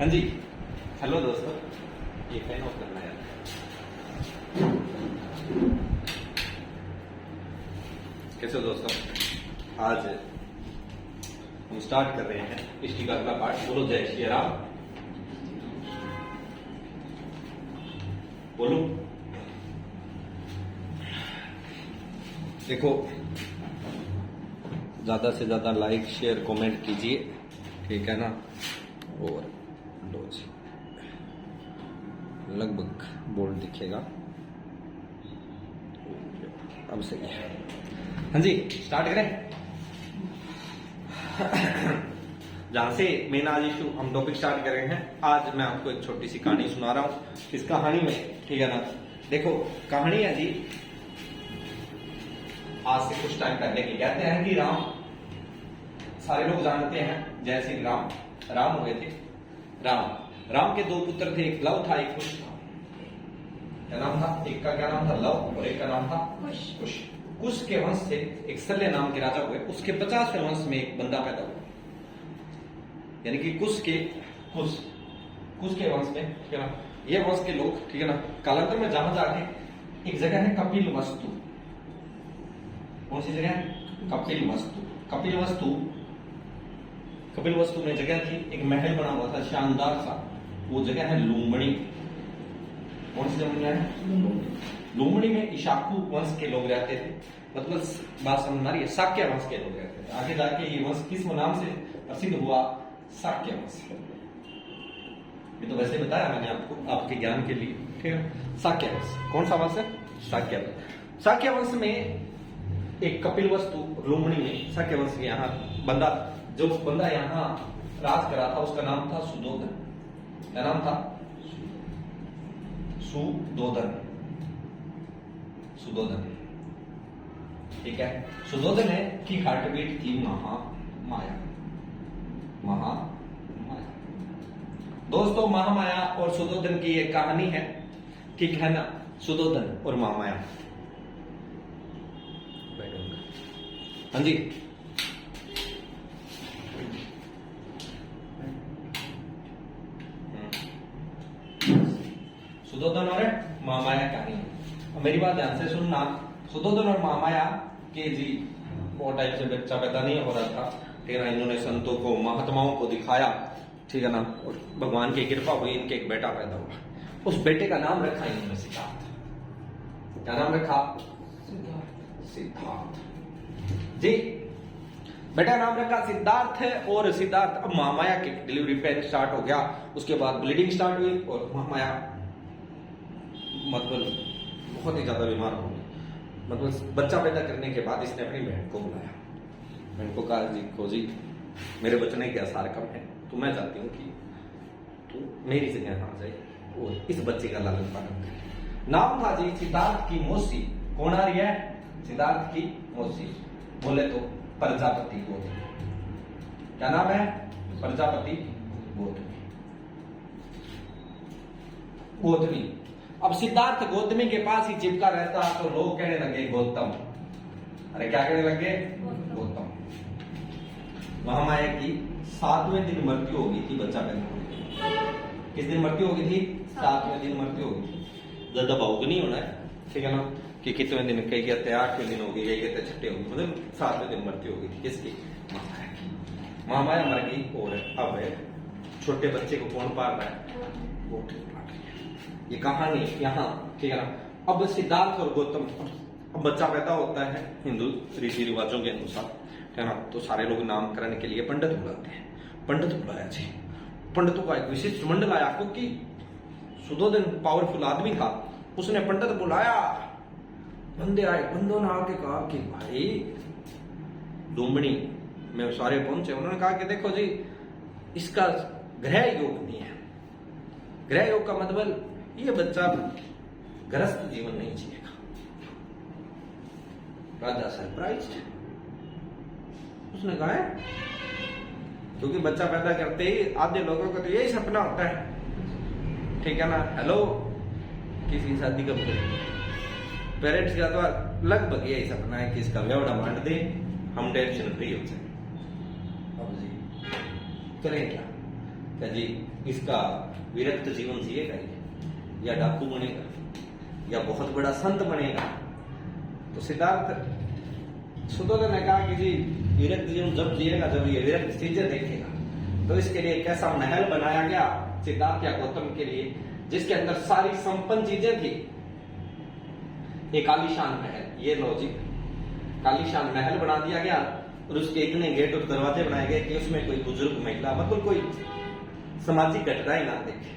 हाँ जी, हेलो दोस्तों। ये फैन ऑफ करना है। कैसे हो दोस्तों? आज हम स्टार्ट कर रहे हैं इष्टि का अगला पार्ट। बोलो जय श्री राम। बोलो। देखो, ज्यादा से ज्यादा लाइक शेयर कमेंट कीजिए, ठीक है ना? और लो जी, लगभग बोर्ड दिखेगा। अब सही है। हाँ जी, स्टार्ट करें। जहां से मेन आज इशू हम टॉपिक स्टार्ट कर रहे हैं। आज मैं आपको एक छोटी सी कहानी सुना रहा हूं। इस कहानी में, ठीक है ना, देखो कहानी है जी आज से कुछ टाइम पहले की। कहते हैं कि राम, सारे लोग जानते हैं जय श्री राम। राम हुए थे। राम के दो पुत्र थे, एक लव था एक कुश था। क्या नाम था? एक का क्या नाम था? लव, और एक का नाम था कुश। कुश के वंश से एक शल्य नाम के राजा हुए। उसके 50वें वंश में एक बंदा पैदा हुआ, यानी कि कुश के वंश में, ठीक है ना, ये वंश के लोग, ठीक है ना, कालांतर में जहां जाके एक जगह है कपिल वस्तु। कौन सी जगह है? कपिल वस्तु में जगह थी, एक महल बना हुआ था शानदार सा। वो जगह है लुम्बिनी। कौन सी जगह है? लुम्बिनी में इशाकू वंश के लोग रहते थे। मतलब बात समझ आ रही है? शाक्य वंश के लोग रहते थे। आगे जाके ये वंश किस नाम से प्रसिद्ध हुआ? शाक्य वंश। ये तो वैसे बताया मैंने आपको, आपके ज्ञान के लिए, ठीक है। शाक्य वंश कौन सा वंश है? शाक्य वंश में एक कपिल वस्तु लुम्बिनी में शाक्य वंश के यहाँ जो बंदा यहाँ राज करा था, उसका नाम था सुदोधन। क्या नाम था? सुदोधन, ठीक है। सुदोधन है कि हार्टबीट थी महामाया। दोस्तों, महामाया और सुदोधन की एक कहानी है, ठीक है ना? सुदोधन और महामाया। हाँ जी, सुदोधन और महामाया कहानी। मेरी बात ध्यान से सुनना। सुदोधन और महामाया के जी वो टाइप से बच्चा पैदा नहीं हो रहा था, ठीक है ना। इन्होंने संतों को, महात्माओं को दिखाया, ठीक है ना, और भगवान की कृपा हुई, इनके एक बेटा पैदा हुआ। उस बेटे का नाम रखा इन्होंने सिद्धार्थ। क्या नाम रखा? सिद्धार्थ जी। बेटा नाम रखा सिद्धार्थ है। और सिद्धार्थ, अब महामाया की डिलीवरी पेन स्टार्ट हो गया। उसके बाद ब्लीडिंग स्टार्ट हुई और महामाया मतलब बहुत ही ज्यादा बीमार हो गई। मतलब बच्चा पैदा करने के बाद इसने अपनी बहन को बुलाया। बहन को कहा, जी मेरे बचने के आसार कम है, तो मैं चाहती हूँ कि तू मेरी जगह आ जाए और इस बच्चे का लालन पालन करे। नाम था जी सिद्धार्थ की मौसी। कौन आ रही है? सिद्धार्थ की मौसी। बोले तो प्रजापति गोतमी। क्या नाम है? प्रजापति गोतमी। अब सिद्धार्थ गौतमी के पास ही चिपका रहता, तो लोग कहने लगे गौतम। अरे क्या कहने लगे? गौतम। महामाया की 7वें दिन मृत्यु हो गई थी, बच्चा पैदा हो गया। किस दिन मृत्यु हो गई थी? 7वें दिन मृत्यु हो गई थी। ज्यादा भावुक नहीं होना है, ठीक है ना, कि कितने दिन, कई कहते हैं 8वें दिन होगी, कई कहते हैं 6ठे होगी, मतलब 7वें दिन मृत्यु हो गई थी। किसकी? महामाया की। महामाया मर गई और अब छोटे बच्चे को कौन पाल रहा है? वो पाल रही है। ये कहानी यहाँ, ठीक है ना। अब सिद्धार्थ और गौतम, अब बच्चा पैदा होता है हिंदू रीति रिवाजों के अनुसार, ठीक है ना, तो सारे लोग नामकरण के लिए पंडित बुलाते हैं। पंडित बुलाया जी। पंडितों का एक विशिष्ट मंडल आया, क्योंकि सुदोधन पावरफुल आदमी था। उसने पंडित बुलाया, बंदे आए। बंदों ने आके कहा कि भाई लुम्बिनी में सारे पहुंचे। उन्होंने कहा कि देखो जी, इसका ग्रह योग नहीं है। ग्रह योग का मतलब ये बच्चा गृहस्थ जीवन नहीं जिएगा। राजा सरप्राइज है। उसने कहा है, क्योंकि बच्चा पैदा करते ही आधे लोगों का तो यही सपना होता है, ठीक है ना, हेलो किसी शादी कब करेंगे। पेरेंट्स का तो लगभग यही सपना है कि इसका व्यवहार बांट दे, हम टेंशन फ्री हो जाए। अब जी करें क्या? क्या जी इसका विरक्त जीवन जिएगा ये, या डाकू बनेगा, या बहुत बड़ा संत बनेगा? तो सिद्धार्थ सुदोधन ने कहा कि जी विरक्त जीवन जब जिएगा जब ये विरक्त चीजें देखेगा। तो इसके लिए एक ऐसा महल बनाया गया सिद्धार्थ या गौतम के लिए जिसके अंदर सारी संपन्न चीजें थी। एक आलीशान महल, ये लॉजिक, आलीशान महल बना दिया गया और उसके इतने गेट और दरवाजे बनाए गए कि उसमें कोई बुजुर्ग महिला मतलब कोई सामाजिक घटनाएं ना देखे।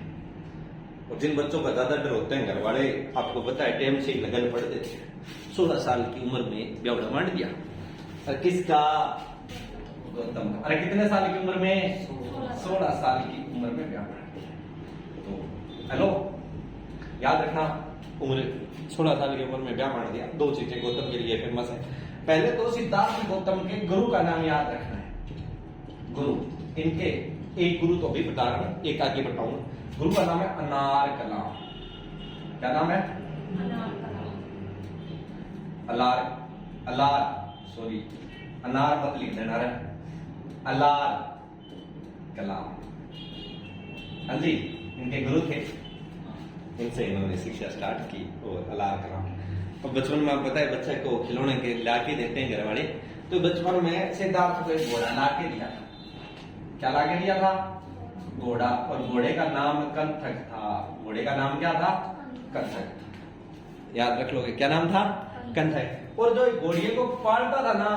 और जिन बच्चों का ज्यादा डर होते हैं घर वाले, आपको पता है टाइम से ही लगन पड़ देते हैं। 16 साल की उम्र में ब्याह बांट दिया। और किसका? गौतम। अरे कितने साल की उम्र में? 16 साल की उम्र में ब्याह बांट दिया। तो हेलो, याद रखना, उम्र 16 साल की उम्र में ब्याह बांट दिया। दो चीजें गौतम के लिए फेमस है। पहले तो सिद्धार्थ गौतम के गुरु का नाम याद रखना है। गुरु इनके एक गुरु तो अभी बता रहा हूं, एक आगे बताऊंगा। गुरु का नाम है अनार कलाम। क्या नाम है? अलार, अलार, सॉरी अनार मत लिख देना रे, अलार कलाम। हाँ जी, इनके गुरु थे, इनसे इन्होंने शिक्षा स्टार्ट की। और अलार कलाम। और बचपन में आप पता है बच्चे को खिलौने के लाके देते हैं घर वाले, तो बचपन में सिद्धार्थ को एक घोड़ा लाके दिया था। क्या लाके दिया था? घोड़ा। और घोड़े का नाम कंथक था। घोड़े का नाम क्या था? कंथक। याद रख लोगे, क्या नाम था? कंथक। और जो घोड़े को पालता था ना,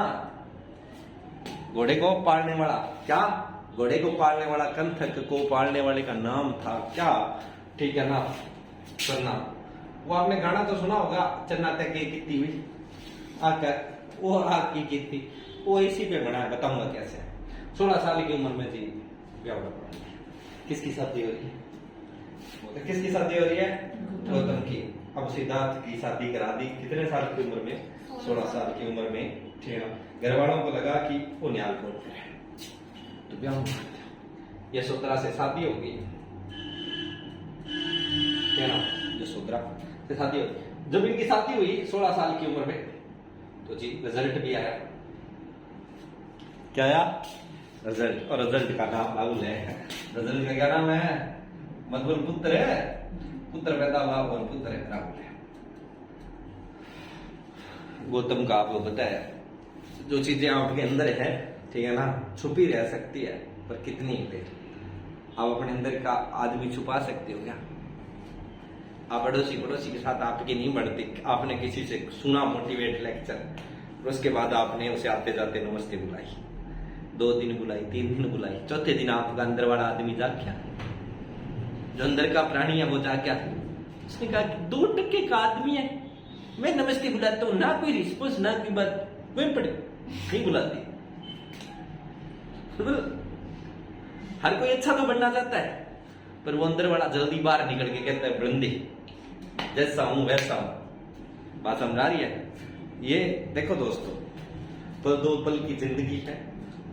घोड़े को पालने वाला, क्या? घोड़े को पालने वाला, कंथक को पालने वाले का नाम था क्या? ठीक है ना? चन्ना। वो आपने गाना तो सुना होगा, चन्ना तक की कितनी हुई आकर वो आग की कितनी, वो इसी पे बना है, बताऊंगा कैसे। 16 साल की उम्र में जी ब्याह हो रहा है। किसकी शादी हो रही है? तो किसकी शादी हो रही है? गौतम की। अब सिद्धार्थ की शादी करा दी कितने साल की उम्र में? 16 साल की उम्र में। ठीक है ना? घर वालों को लगा कि वो न्याल बोलते हैं तो ब्याह हो गया। यशोधरा से शादी हो गई, है ना? यशोधरा से शादी हो गई। जब इनकी शादी हुई 16 साल की उम्र में, तो जी रिजल्ट भी आया। क्या आया? रिजल्ट। और रिजल्ट का नाम राहुल है। रिजल्ट का क्या नाम है? मतलब पुत्र है, पुत्र पैदा हुआ और पुत्र है राहुल है। गौतम का आपको पता है, जो चीजें आपके अंदर है, ठीक है ना, छुपी रह सकती है, पर कितनी देर आप अपने अंदर का आदमी छुपा सकते हो क्या? आप पड़ोसी के साथ आपकी नहीं बढ़ती। आपने किसी से सुना मोटिवेट लेक्चर, उसके बाद आपने उसे आते जाते नमस्ते बुलाई, 2 दिन बुलाई, 3 दिन बुलाई, चौथे दिन आपका अंदर वाला आदमी जाग गया, जो अंदर का प्राणी है वो जाग गया। उसने कहा कि 2% का आदमी है, मैं नमस्ते बुलाता हूं, ना कोई रिस्पॉन्स, ना कोई बात, कोई पड़े नहीं बुलाती। हर कोई अच्छा तो बनना चाहता है, पर वो अंदर वाला जल्दी बाहर निकल के कहता है बंदे जैसा हूं वैसा हूं। बात समझ आ रही है? ये देखो दोस्तों, तो 2 पल की जिंदगी है,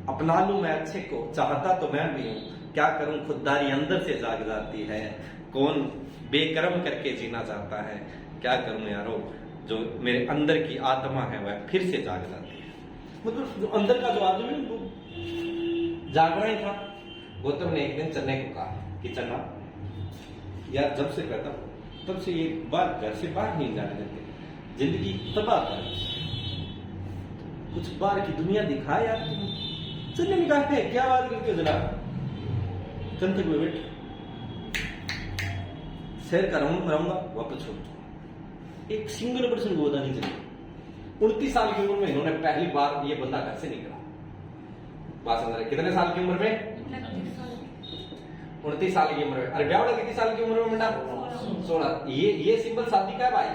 अपना लूं मैं अच्छे को, चाहता तो मैं भी हूं, क्या करूं खुददारी अंदर से जाग जाती है। कौन बेकर्म करके जीना चाहता है, क्या करूं यारो, जो मेरे अंदर की आत्मा है वह फिर से जाग जाती है। मतलब जो अंदर का जो आदमी वो जागना ही था। गौतम ने एक दिन चन्ने को कहा कि चन्ना यार, जब से पैदा हो तब से ये बात घर से बाहर नहीं जाने देते, जिंदगी तबाह कर, कुछ बाहर की दुनिया दिखा यार तुम। चन्ने ने कहा क्या बात करके जरा चंद में बैठ, शहर का रहूंगा वापस छोड़। एक सिंगल पर्सन को नहीं चले। 29 साल की उम्र में इन्होंने पहली बार ये बंदा घर से निकला। बात समझ रहे? कितने साल की उम्र में? 29 साल की उम्र में। अरे ब्याह कितनी साल की उम्र में बेटा? 16। ये सिंपल शादी का है भाई।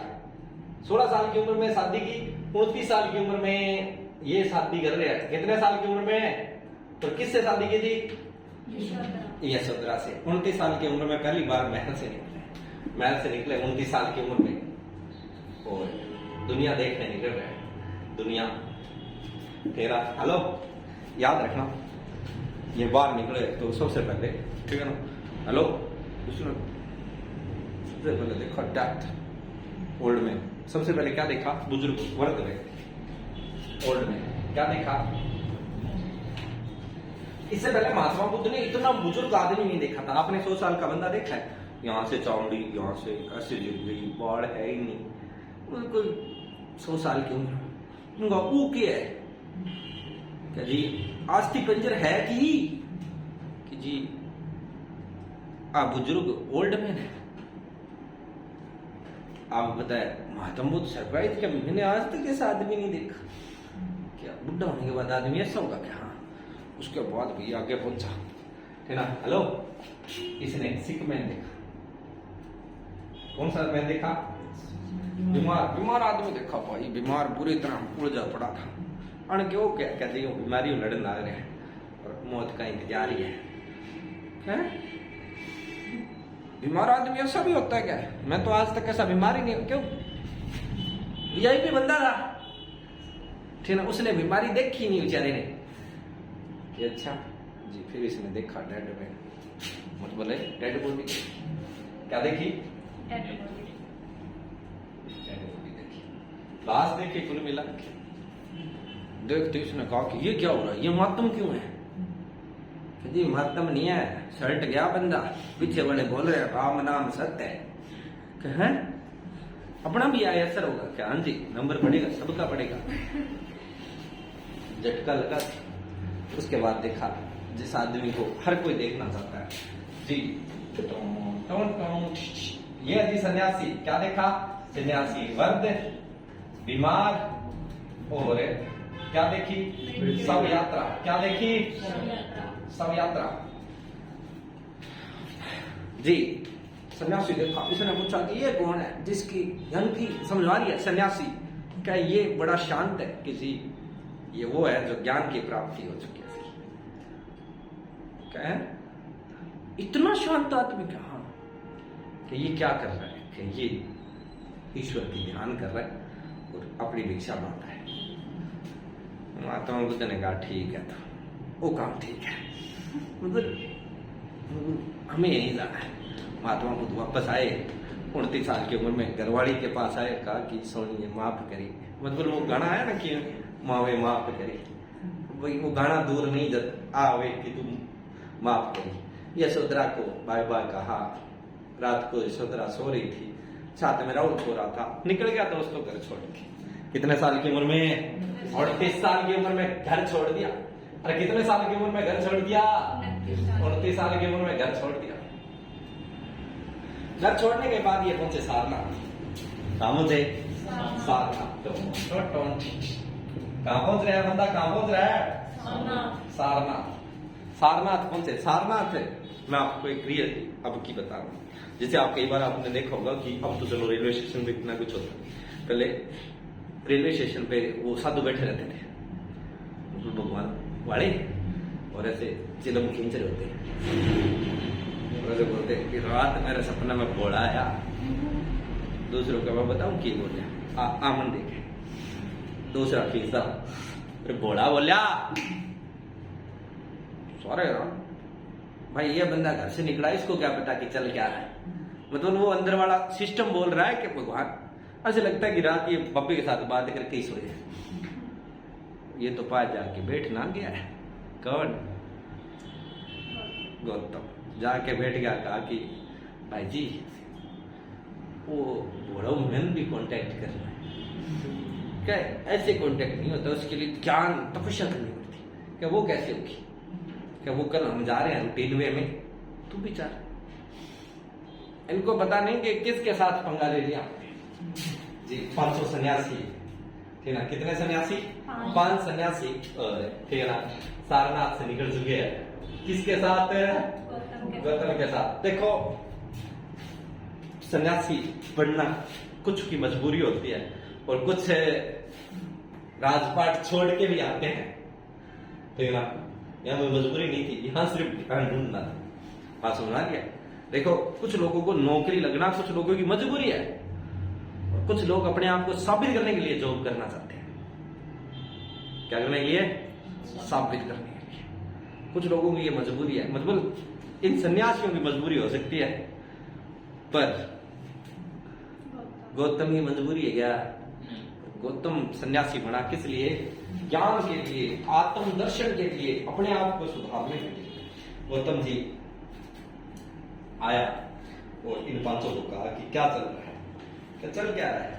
16 साल की उम्र में शादी की, 29 साल की उम्र में ये शादी कर रहे हैं। कितने साल की उम्र में? तो किससे शादी की थी? यशोधरा से। 29 साल की उम्र में पहली बार महल से निकले 29 साल की उम्र में, और दुनिया देखने निकल रहे। दुनिया तेरा हेलो, याद रखना, ये बाहर निकले तो सबसे पहले, ठीक है ना, हेलो, सबसे पहले देखो डेथ। ओल्ड में सबसे पहले क्या देखा? बुजुर्ग वर्ग में। ओल्ड में क्या देखा? इससे पहले महात्मा बुद्ध ने इतना बुजुर्ग आदमी नहीं देखा था। आपने 100 साल का बंदा देखा है? यहाँ से चौड़ी, यहाँ से ऐसे गिर गई, बाढ़ है ही नहीं, कोई 100 साल की उम्र। उनका वो क्या है क्या जी? आस्थि पंजर है कि जी आप बुजुर्ग ओल्ड मैन है। आप बताए महात्मा बुद्ध सरप्राइज क्या, मैंने आज तक ऐसा आदमी नहीं देखा। क्या बुढ़ा होने के बाद आदमी ऐसा होगा क्या? हाँ, उसके बाद भी आगे पहुंचा, है ना। हेलो, इसने सिक मैन देखा। कौन सा मैन देखा? बीमार आदमी देखा भाई, बीमार बुरी तरह उलझा पड़ा था। अण क्यों क्या कहते हो, बीमारी लड़न लग रहे हैं और मौत का इंतजार ही है। बीमार आदमी ऐसा भी होता है क्या? मैं तो आज तक ऐसा बीमार ही नहीं। क्यों? वीआईपी बंदा था, ठीक ना, उसने बीमारी देखी नहीं बेचारे ने। अच्छा जी, फिर इसने देखा डेड में, मत बोले डेड बॉडी। क्या देखी? डेड बॉडी देखी, लाश देखी। कुल मिला देखते उसने कहा कि ये क्या हो रहा है, ये मातम क्यों है? जी मातम नहीं है, शर्ट गया बंदा, पीछे वाले बोल रहे राम नाम सत्य है। अपना भी आया असर होगा क्या? हाँ जी, नंबर पड़ेगा, सबका पड़ेगा। झटका लगा। उसके बाद देखा जिस आदमी को हर कोई देखना चाहता है जी, ये जी सन्यासी। क्या देखा? सन्यासी वर्द, बीमार और क्या देखी? शव यात्रा। क्या देखी? शव यात्रा जी। सन्यासी देखा, इसने पूछा कि ये कौन है जिसकी यानी कि समझ आ रही है सन्यासी, क्या ये बड़ा शांत है किसी, ये वो है जो ज्ञान की प्राप्ति हो चुकी है। क्या है? इतना शांत आदमी क्या? हाँ, कि ये क्या कर रहा है कि ये ईश्वर की ध्यान कर रहा है और अपनी भिक्षा मांगता है। महात्मा बुद्ध ने कहा ठीक है, तो वो काम ठीक है, मतलब हमें यहीं जाना है। महात्मा बुद्ध वापस आए 29 साल की उम्र में, घरवाली के पास आए, कहा कि सोनिए माफ करी। मतलब वो गाना है ना कि मावे माफ करी, वही वो गाना दूर नहीं जब आवे कि तुम माफ करी। यशोधरा को बाय बाय कहा। रात को यशोधरा सो रही थी, साथ में राहुल सो रहा था, निकल गया दोस्तों घर छोड़ के। कितने साल की उम्र में? 38 साल की उम्र में घर छोड़ दिया। अरे कितने साल की उम्र में घर छोड़ दिया? 29 साल की उम्र में घर छोड़ दिया। घर छोड़ने के बाद ये पहुंचे सारनाथ। कहां पहुंचे? सारनाथ। कहां पहुंच रहा है बंदा? कहां पहुंच रहा है? सारनाथ। सारनाथ पहुंचे। सारनाथ है, मैं आपको एक रियल अब की बता रहा हूँ। जैसे आप कई बार आपने देखा होगा कि अब तो चलो रेलवे स्टेशन पे इतना कुछ होता है, पहले रेलवे स्टेशन पे वो साधु बैठे रहते थे भगवान वाले, और ऐसे चिलम खींच रहे होते हैं, ऐसे बोलते कि रात मेरे सपना में घोड़ा आया। दूसरों का मैं बताऊं की बोले आमन देखे, दूसरा खींचता घोड़ा बोलिया सॉरी भाई, ये बंदा घर से निकला, इसको क्या पता कि चल क्या रहा है। मतलब वो अंदर वाला सिस्टम बोल रहा है कि भगवान, ऐसे लगता है कि रात ये पप्पी के साथ बात करके ही सोए, ये तो पास जाके बैठ ना गया है। कौन? गौतम जाके बैठ गया, कहा कि भाई जी वो घोड़ा मैंने भी कांटेक्ट करना है। क्या ऐसे कांटेक्ट नहीं होता, उसके लिए ज्ञान तपस्या करनी पड़ती। क्या वो कैसे होगी? क्या वो कल हम जा रहे हैं रूटीन वे में, तू भी चाह, इनको पता नहीं कि किसके साथ पंगा ले लिया जी। 500 सन्यासी, ठीक ना? कितने सन्यासी? 5 सन्यासी, ठीक है ना? सारनाथ से निकल चुके हैं। किसके साथ? गौतम के साथ। देखो सन्यासी बनना कुछ की मजबूरी होती है, और कुछ राजपाट छोड़ के भी आते हैं, ठीक है ना? यहाँ कोई मजबूरी नहीं थी, यहाँ सिर्फ ध्यान ढूंढना था। बात समझ आ गया? देखो कुछ लोगों को नौकरी लगना कुछ लोगों की मजबूरी है, और कुछ लोग अपने आप को साबित करने के लिए जॉब करना चाहते हैं। क्या करने के लिए? साबित करने के लिए। कुछ लोगों की ये मजबूरी है, मतलब इन सन्यासियों की मजबूरी हो सकती है, पर गौतम की मजबूरी है क्या? गौतम सन्यासी बना किस लिए? ज्ञान के लिए, आत्म दर्शन के लिए, अपने आप को सुधारने के लिए। गौतम जी आया और इन 500 को कहा कि क्या चल रहा है? क्या चल क्या रहा है?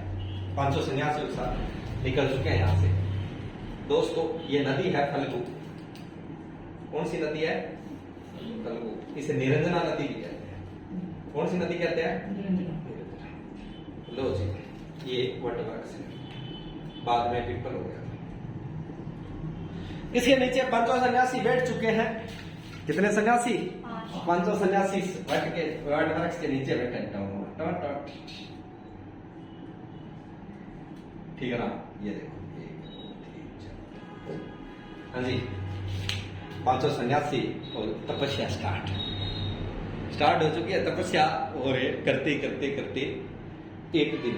500 सन्यासियों के साथ निकल चुके हैं यहां से। दोस्तों, ये नदी है फल्गु। कौन सी नदी है? फल्गु। इसे निरंजना नदी भी कहते हैं। कौन सी नदी कहते हैं? लो जी, ये वटवृक्ष है, बाद में पीपल हो गया। इसके नीचे 500 सन्यासी बैठ चुके हैं। कितने सन्यासी? 500 सन्यासी वटवृक्ष के नीचे बैठे हैं। ठीक है ना? ये देखो, हाँ जी, 500 सन्यासी और तपस्या स्टार्ट हो चुकी है तपस्या। और करते करते करते एक दिन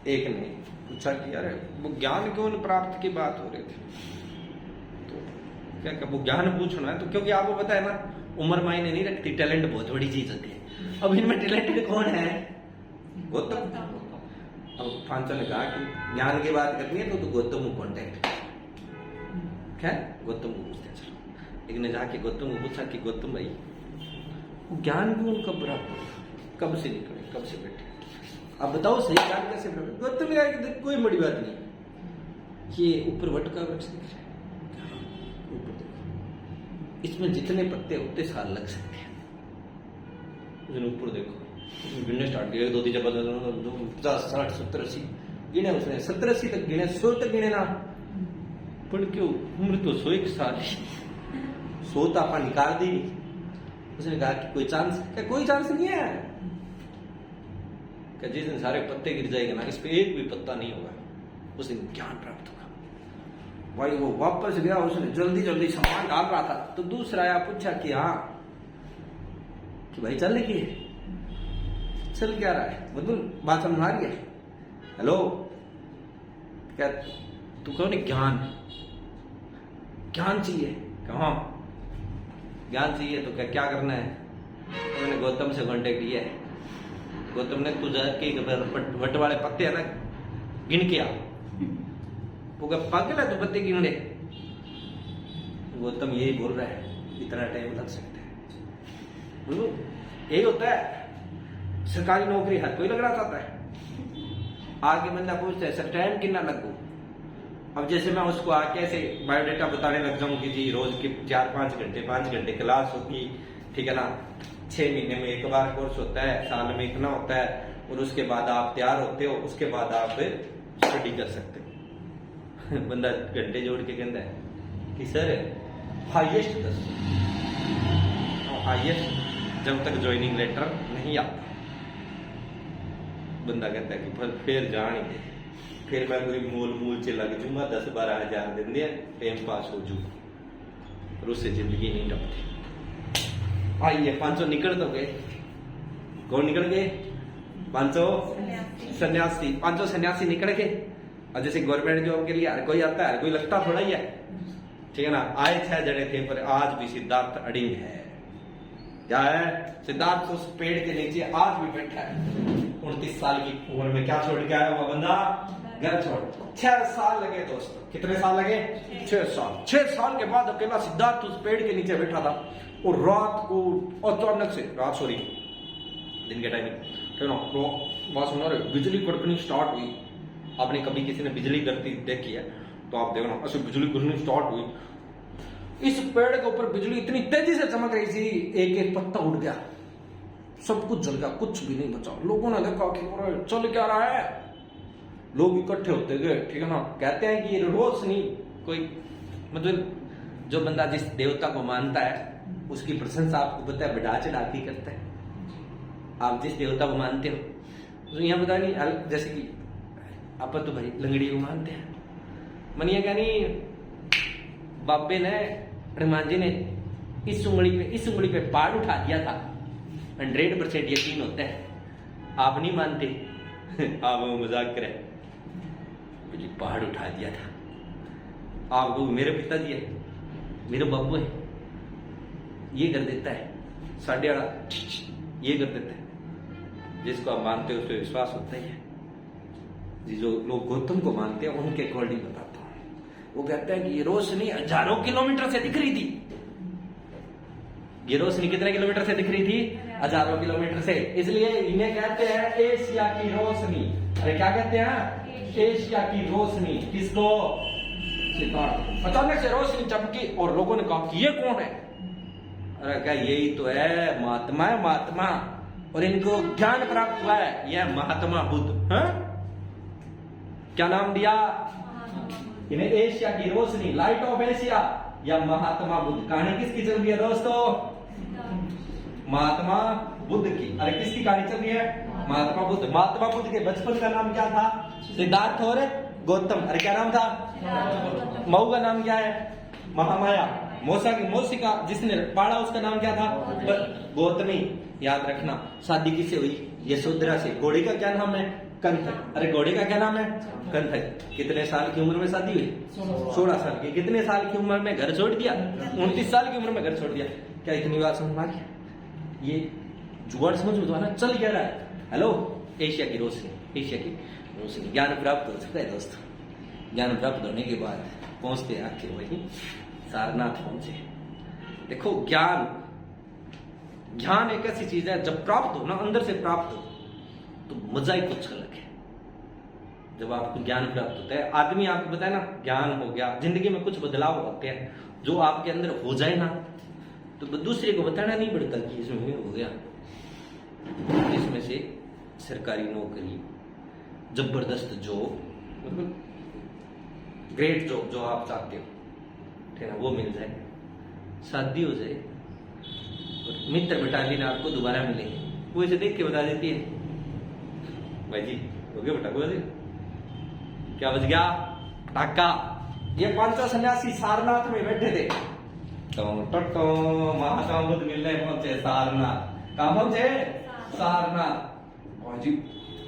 एक ने पूछा कि अरे वो ज्ञान क्यों प्राप्त की बात हो रही थी, तो क्या वो ज्ञान पूछना है? तो क्योंकि आपको पता है ना, उम्र मायने नहीं रखती, टैलेंट बहुत बड़ी चीज होती है। अब इनमें टैलेंटेड कौन है? गौतम। अब 500 ने कहा कि ज्ञान की बात करनी है तो गौतम को कॉन्टेक्ट क्या, गौतम को पूछते चलो। एक ने जाके गौतम को पूछा कि गौतम भाई, ज्ञान क्यों कब प्राप्त, कब से निकले, कब से बैठे, आप बताओ सही ज्ञान कैसे प्राप्त? गौतम ने कोई बड़ी बात नहीं, ये ऊपर वट का वृक्ष दिख रहा है, ऊपर देखो, इसमें जितने पत्ते उतने साल लग सकते हैं। उसने ऊपर देखो, गिनने स्टार्ट किया, 2 3 50 60 70 80 गिने। उसने 70 80 तक गिने, 100 तक गिने ना, पर क्यों उम्र तो 101 साल, 100 तो आप निकाल दी। उसने कहा कि कोई चांस? क्या कोई चांस नहीं है? क्या जिस दिन सारे पत्ते गिर जाएंगे ना, इस पे एक भी पत्ता नहीं होगा, उस दिन ज्ञान प्राप्त होगा। भाई वो वापस गया, उसने जल्दी जल्दी सामान डाल रहा था, तो दूसरा आया, पूछा कि हाँ कि भाई चल लेके चल क्या रहा है, बदल बात समझ आ रही है? हेलो, क्या तू कहो नहीं? ज्ञान चाहिए? कहा ज्ञान चाहिए तो क्या करना है? उन्होंने गौतम से कांटेक्ट किया है। गौतम ने तुझे के वट वाले पत्ते है ना, गिन के आ। वो क्या पागल है तू पत्ते गिन ले? गौतम यही बोल रहा है, इतना टाइम लग सकता है। यही होता है, सरकारी नौकरी हर कोई लगना चाहता है। आगे बंदा पूछता है सर टाइम कितना लगू? अब जैसे मैं उसको आके ऐसे बायोडेटा बताने लग जाऊं कि जी रोज के 4-5 घंटे 5 घंटे क्लास होगी, ठीक है ना, 6 महीने में एक बार कोर्स होता है, साल में इतना होता है, और उसके बाद आप तैयार होते हो, उसके बाद आप स्टडी कर सकते हो। बंदा घंटे जोड़ के कहता है कि सर हाईएस्ट 10, हाईएस्ट जब तक ज्वाइनिंग लेटर नहीं आता। बंदा कहता है कि फिर जान ही दे, फिर मैं कोई मूल से लग जूंगा, 10-12 हजार दिन दे, टाइम पास हो जूगा, और उससे जिंदगी नहीं टपती। आइए 500 निकल तो गए। कौन निकल गए? 500 सन्यासी। 500 सन्यासी निकल गए। और जैसे गवर्नमेंट जॉब के लिए हर कोई आता है, हर कोई लगता थोड़ा ही है, ठीक है ना। आए 6 जने थे, पर आज भी सिद्धार्थ अड़िंग है। क्या है? सिद्धार्थ उस पेड़ के नीचे आज भी बैठा है। 29 साल की उम्र में क्या छोड़ के आया हुआ बंदा? घर छोड़। 6 साल लगे दोस्तों। कितने साल लगे? 6 साल। 6 साल के बाद अकेला सिद्धार्थ उस पेड़ के नीचे बैठा था, और रात को अचानक से, दिन के टाइम बात सुना रहे, बिजली कड़कनी स्टार्ट हुई। आपने कभी किसी ने बिजली करती देखी है तो आप देखना, ऐसे बिजली कड़कनी स्टार्ट हुई। इस पेड़ के ऊपर बिजली इतनी तेजी से चमक रही थी, एक एक पत्ता उड़ गया, सब कुछ जल गया, कुछ भी नहीं बचा। लोगों ने देखा कि चल क्या रहा है, लोग इकट्ठे होते गए, ठीक है ना। कहते हैं कि ये रोशनी कोई, मतलब जो बंदा जिस देवता को मानता है उसकी प्रशंसा आपको पता है बढ़ा चढ़ा के करता है। आप जिस देवता को मानते हो, तो यहाँ बता नहीं, जैसे कि आप तो भाई लंगड़ी को मानते हैं, मनिया क्या नहीं, बाबे ने हनुमान जी ने इस उंगली पे पहाड़ उठा दिया था, 100% यकीन होता है। आप नहीं मानते, आप वो मजाक करें, मुझे पहाड़ उठा दिया था। आप लोग मेरे पिताजी है, मेरे बाबू है, ये कर देता है, साढ़े आड़ा ये कर देता है। जिसको आप मानते हो उस पर विश्वास होता ही है। जो लोग गौतम को मानते हैं उनके अकॉर्डिंग बताता हूं। वो कहते हैं कि ये रोशनी हजारों किलोमीटर से दिख रही थी। ये रोशनी कितने किलोमीटर से दिख रही थी? हजारों किलोमीटर से। इसलिए इन्हें कहते हैं एशिया की रोशनी। अरे क्या कहते हैं? एशिया की रोशनी। किसको? सिद्धार्थ। अचानक से रोशनी चमकी और लोगों ने कहा कि ये कौन है? अरे क्या यही तो है महात्मा है, महात्मा। और इनको ज्ञान प्राप्त हुआ है, यह महात्मा बुद्ध। हाँ? क्या नाम दिया इन्हें? एशिया की रोशनी, लाइट ऑफ एशिया या महात्मा बुद्ध। कहानी किसकी चल रही है दोस्तों? महात्मा बुद्ध की। अरे किसकी कहानी चल रही है? महात्मा बुद्ध। महात्मा बुद्ध के बचपन का नाम क्या था? सिद्धार्थ और गौतम। अरे क्या नाम था? मऊ का नाम क्या है? महामाया। मौसी का जिसने पाला उसका नाम क्या था? गौतमी। याद रखना। शादी किससे हुई? यशोधरा से। घोड़े का क्या नाम है? कंथक। अरे घोड़े का क्या नाम है? कंथक। कितने साल की उम्र में शादी हुई? 16 साल की। कितने साल की उम्र में घर छोड़ दिया? 29 साल की उम्र में घर छोड़ दिया। क्या इतनी बात समझ में आ गया? ये जुगाड़ समझ में तो आना चल क्या रहा है? हेलो, एशिया की रोशनी, एशिया की रोशनी। ज्ञान प्राप्त हो सकता है दोस्तों। ज्ञान प्राप्त होने के बाद पहुंचते आके वही सारनाथ पहुंचे। देखो ज्ञान एक ऐसी चीज है जब प्राप्त हो ना, अंदर से प्राप्त हो तो मजा ही कुछ अलग है। जब आपको ज्ञान प्राप्त होता है, आदमी आपको बताए ना ज्ञान हो गया, जिंदगी में कुछ बदलाव होते हैं जो आपके अंदर हो जाए ना तो दूसरे को बताना नहीं पड़ता कि इसमें हो गया। इसमें से सरकारी नौकरी, जबरदस्त जॉब, मतलब ग्रेट जॉब जो आप चाहते हो, ठीक है ना, वो मिल जाए, शादी हो जाए और मित्र बटालियन आपको दोबारा मिले, वो इसे देख के बता देती है भाई जी हो गया बेटा, क्या बच गया? टाका। ये 500 सन्यासी सारनाथ में बैठे थे। महात्मा बुद्ध मिलने पहुंचे सारनाथ। कहां पहुंचे? सारनाथ। और जी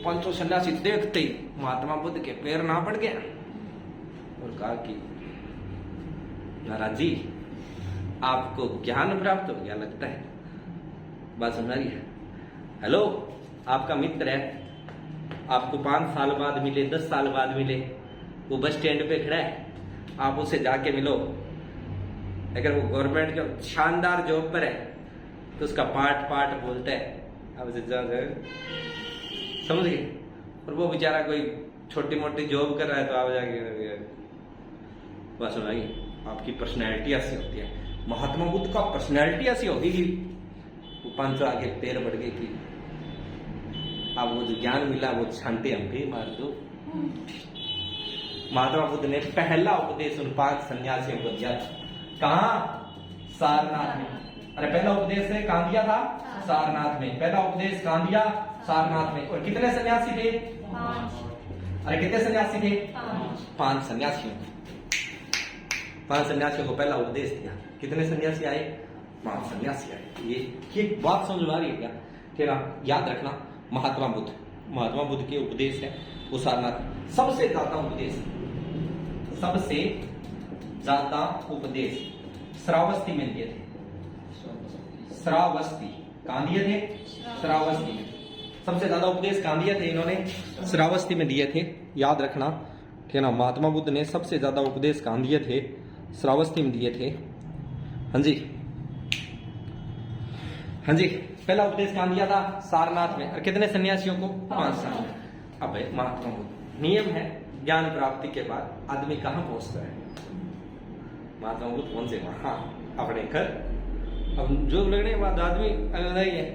500 सन्यासी देखते ही महात्मा बुद्ध के पैर ना पड़ गया और कहा कि महाराज जी आपको ज्ञान प्राप्त हो गया लगता है। बात समझ रही है? हेलो, आपका मित्र है, आपको 5 साल बाद मिले, 10 साल बाद मिले, वो बस स्टैंड पे खड़ा है, आप उसे जाके मिलो। अगर वो गवर्नमेंट जॉब, शानदार जॉब पर है तो उसका पार्ट बोलता है, आप उसे समझ गए? और वो बेचारा कोई छोटी मोटी जॉब कर रहा है तो आप जाके बस सुनाइए। आपकी पर्सनैलिटी ऐसी होती है। महात्मा बुद्ध का पर्सनैलिटी ऐसी होगी कि वो 500 आगे पैर बढ़ गए कि अब वो जो ज्ञान मिला वो छांटे हम भी मार दो। महात्मा बुद्ध ने पहला उपदेश उन 5 सन्यासियों को दिया। कहा? सारनाथ में। अरे पहला उपदेश है कहां दिया था? सारनाथ में। पहला उपदेश कहां दिया? सारनाथ में। और कितने सन्यासी थे? 5। अरे कितने सन्यासी थे? 5 सन्यासियों। 5 सन्यासियों को पहला उपदेश दिया। कितने सन्यासी आए? 5 सन्यासी आए। ये बात समझ में आ रही है क्या? तेरा याद रखना। महात्मा बुद्ध के उपदेश है वो सारनाथ। सबसे ज्यादा उपदेश श्रावस्ती में दिए थे। श्रावस्ती कहां दिए थे? श्रावस्ती में। सबसे ज्यादा उपदेश कहां दिए थे इन्होंने? श्रावस्ती में दिए थे। याद रखना, ठीक है ना। महात्मा बुद्ध ने सबसे ज्यादा उपदेश कहां दिए थे? श्रावस्ती में दिए थे। हाँ जी, पहला उपदेश कहां दिया था? सारनाथ में। और कितने सन्यासियों को? 5 साल। अब महात्मा बुद्ध, नियम है ज्ञान प्राप्ति के बाद आदमी कहां पहुंचता है? महात्मा बुद्ध पहुंचे वहां अपने घर। अब जो लगने के बाद आदमी नहीं है,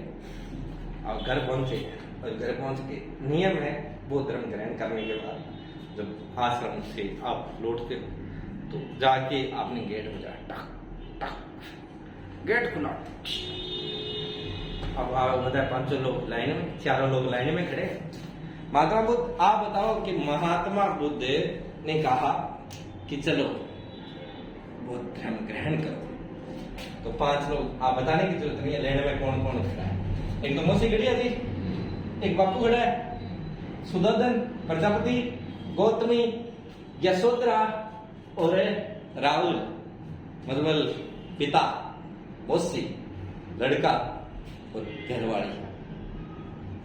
और घर पहुंचे और घर पहुंच के नियम है वो धर्म ग्रहण करने के बाद जब आश्रम से आप लौटते हो तो जाके आपने गेट बजाया, टक टक, गेट खुला। अब बताए 5 लोग लाइन में, 4 लोग लाइन में खड़े। महात्मा बुद्ध, आप बताओ कि महात्मा बुद्ध ने कहा कि चलो वो धर्म ग्रहण करो, तो 5 लोग, आप बताने की जरूरत नहीं है लाइन में कौन कौन खड़ा है। एक तो मौसी खड़ी है जी, एक बापू खड़ा है, सुदर्शन, प्रजापति, गौतमी, यशोधरा और राहुल, मतलब पिता, मौसी, लड़का और घरवाली।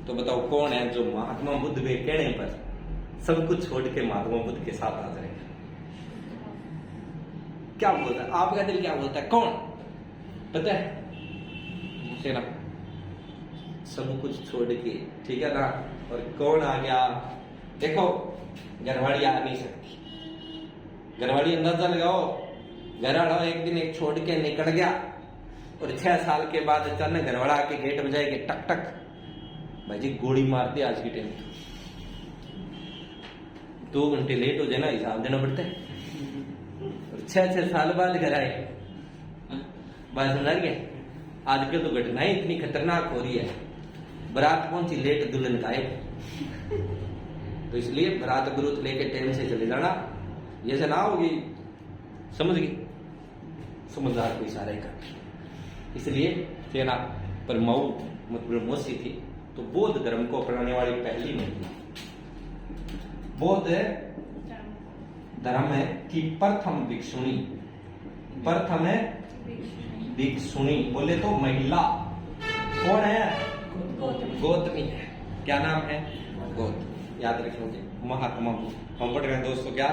तो बताओ कौन है जो महात्मा बुद्ध के कहने पर सब कुछ छोड़ के महात्मा बुद्ध के साथ आ जाएगा। क्या बोलता है आपका दिल, क्या बोलता है? कौन पता है? ना सब कुछ छोड़ के, ठीक है ना। और कौन आ गया? देखो घरवाली आ नहीं सकती। घरवाली अंदाजा लगाओ, घरवाला एक दिन एक छोड़ के निकल गया और 6 साल के बाद अचानक घरवाला आके गेट बजाए के टक टक, भाई जी गोली मार दी आज की टाइम। 2 घंटे लेट हो जाए ना, हिसाब देना पड़ता है। और 6 साल बाद घर आए, बात समझ गए। आजकल तो घटनाएं इतनी खतरनाक हो रही है, बारात पहुंची लेट, दुल्हन गायब। तो इसलिए बारात गुरुत लेके टाइम से चले जाना, ये से ना होगी, समझ गई? समझदार को इशारा कर। इसलिए सेना पर मऊ मतलब मोसी थी, तो बौद्ध धर्म को अपनाने वाली पहली महिला बौद्ध धर्म है कि प्रथम भिक्षुणी, प्रथम है भिक्षुणी, बोले तो महिला कौन है? गौतमी है। क्या नाम है? गौतम। याद रखोगे महात्मा बुद्ध। हम पढ़ रहे हैं दोस्तों क्या?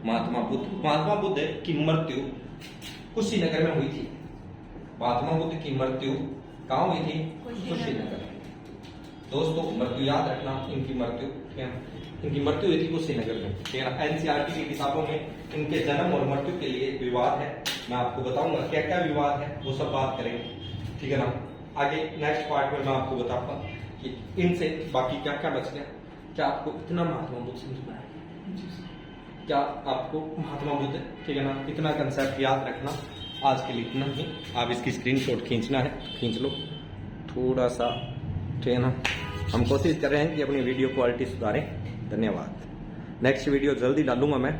महात्मा बुद्ध। महात्मा बुद्ध की मृत्यु कुशीनगर में हुई थी। महात्मा बुद्ध की मृत्यु कहाँ हुई थी? कुशीनगर। दोस्तों मृत्यु याद रखना, इनकी मृत्यु, इनकी मृत्यु हुई थी कुशीनगर में। एनसीईआरटी की किताबों में इनके जन्म और मृत्यु के लिए विवाद है। मैं आपको बताऊंगा क्या क्या विवाद है, वो सब बात करेंगे, ठीक है ना। आगे नेक्स्ट पार्ट में मैं आपको बताऊंगा कि इनसे बाकी क्या क्या बच गया। क्या आपको इतना महात्मा बुद्ध समझ में आया? क्या आपको महात्मा बुद्ध, ठीक है ना, इतना कंसेप्ट याद रखना। आज के लिए इतना ही। आप इसकी स्क्रीनशॉट खींचना है, खींच लो थोड़ा सा, ठीक है ना। हम कोशिश कर रहे हैं कि अपनी वीडियो क्वालिटी सुधारें। धन्यवाद। नेक्स्ट वीडियो जल्दी डालूंगा मैं।